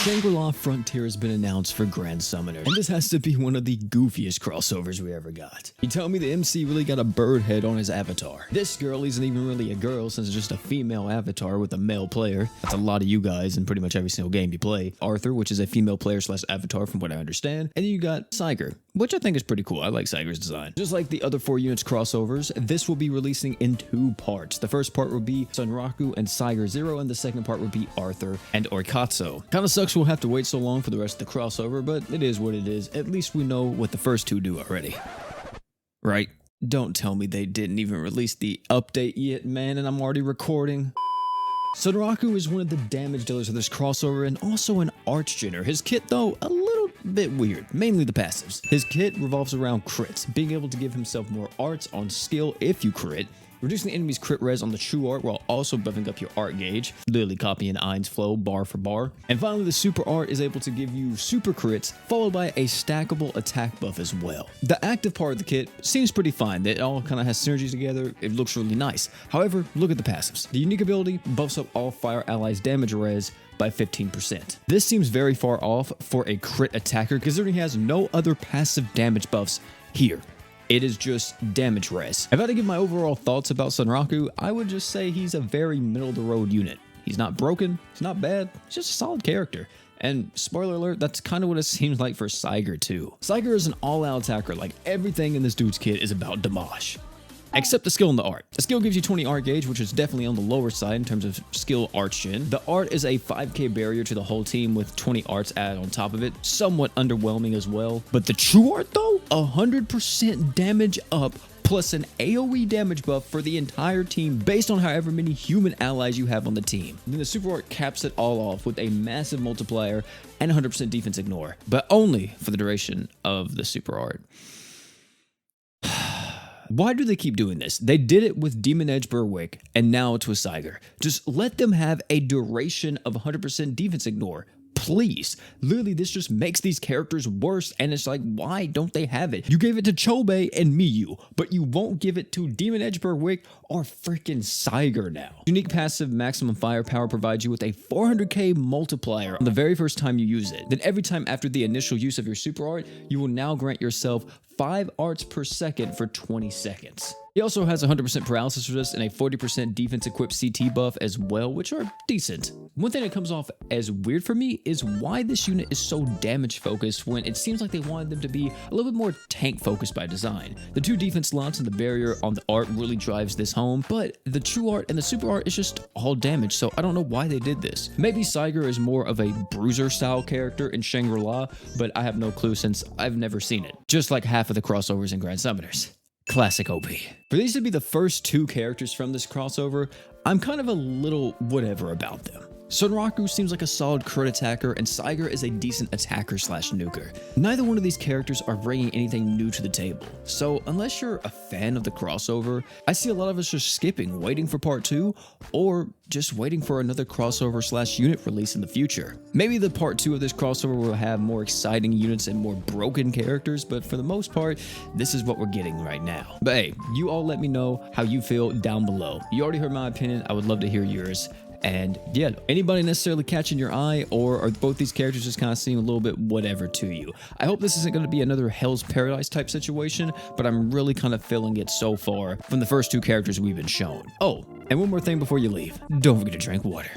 Shangri-La Frontier has been announced for Grand Summoner, and this has to be one of the goofiest crossovers we ever got. You tell me the MC really got a bird head on his avatar. This girl isn't even really a girl since it's just a female avatar with a male player. That's a lot of you guys in pretty much every single game you play. Arthur, which is a female player slash avatar from what I understand. And then you got Cyger, which I think is pretty cool. I like Cyger's design. Just like the other 4 units crossovers, this will be releasing in 2 parts. The first part will be Sunraku and Cyger 0, and the second part will be Arthur and Orikatsu. Kinda sucks we'll have to wait so long for the rest of the crossover, but it is what it is. At least we know what the first 2 do already. Right? Don't tell me they didn't even release the update yet, man, and I'm already recording. Sunraku is one of the damage dealers of this crossover and also an arch-genner. His kit, though, a little bit weird, mainly the passives. His kit revolves around crits, being able to give himself more arts on skill if you crit, reducing the enemy's crit res on the true art while also buffing up your art gauge, literally copying Ein's flow bar for bar. And finally, the super art is able to give you super crits, followed by a stackable attack buff as well. The active part of the kit seems pretty fine. It all kind of has synergies together. It looks really nice. However, look at the passives. The unique ability buffs up all fire allies' damage res by 15%. This seems very far off for a crit attacker considering he has no other passive damage buffs here. It is just damage res. If I had to give my overall thoughts about Sunraku, I would just say he's a very middle-of-the-road unit. He's not broken, he's not bad, he's just a solid character. And spoiler alert, that's kind of what it seems like for Cyger too. Cyger is an all-out attacker, like everything in this dude's kit is about damage. Except the skill and the art. The skill gives you 20 art gauge, which is definitely on the lower side in terms of skill arch gen. The art is a 5k barrier to the whole team with 20 arts added on top of it. Somewhat underwhelming as well. But the true art though, 100% damage up plus an AoE damage buff for the entire team based on however many human allies you have on the team. Then the super art caps it all off with a massive multiplier and 100% defense ignore, but only for the duration of the super art. Why do they keep doing this? They did it with Demon Edge Berwick, and now it's with Cyger. Just let them have a duration of 100% defense ignore. Please. Literally, this just makes these characters worse, and it's like, why don't they have it? You gave it to Chobe and Miyu, but you won't give it to Demon Edge Berwick or freaking Cyger now. Unique passive maximum firepower provides you with a 400k multiplier on the very first time you use it. Then every time after the initial use of your super art, you will now grant yourself 5 arts per second for 20 seconds. He also has 100% paralysis resist and a 40% defense equipped CT buff as well, which are decent. One thing that comes off as weird for me is why this unit is so damage focused when it seems like they wanted them to be a little bit more tank focused by design. The 2 defense slots and the barrier on the art really drives this home, but the true art and the super art is just all damage, so I don't know why they did this. Maybe Cyger is more of a bruiser style character in Shangri-La, but I have no clue since I've never seen it. Just like half of the crossovers in Grand Summoners. Classic OP. For these to be the first 2 characters from this crossover, I'm kind of a little whatever about them. Sunraku seems like a solid crit attacker, and Cyger is a decent attacker slash nuker. Neither one of these characters are bringing anything new to the table, so unless you're a fan of the crossover, I see a lot of us just skipping, waiting for part 2, or just waiting for another crossover slash unit release in the future. Maybe the part 2 of this crossover will have more exciting units and more broken characters, but for the most part, this is what we're getting right now. But hey, you all let me know how you feel down below. You already heard my opinion, I would love to hear yours. And yeah, anybody necessarily catching your eye, or are both these characters just kind of seem a little bit whatever to you? I hope this isn't going to be another Hell's Paradise type situation, but I'm really kind of feeling it so far from the first 2 characters we've been shown. Oh, and one more thing before you leave. Don't forget to drink water.